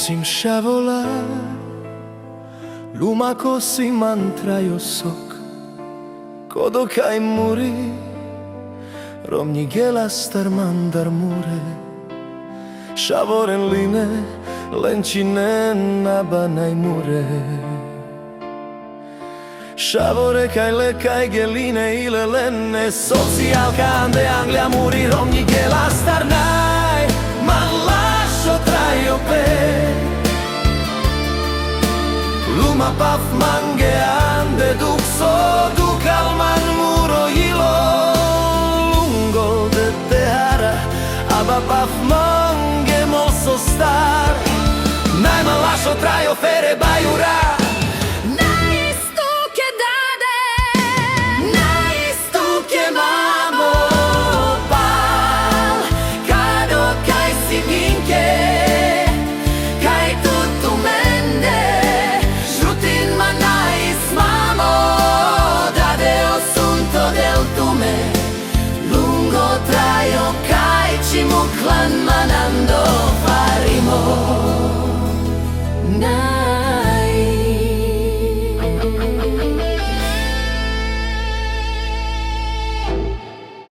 sim sciavola, lumako si mantrajo sok, kodo kaj muri, romnji gela star mandar mure, šavoren line, lenčine nabanaj mure. Šavore kaj le kaj geline ile lene, socijalka ande Anglija muri, romnji gela star naj, man lašo trajo pe. Luma paf mange ande duk so dukal man muro ilo, lungo de tehara, aba paf mange molso star, najman lašo trajo fere bajura. Clan manando farimo.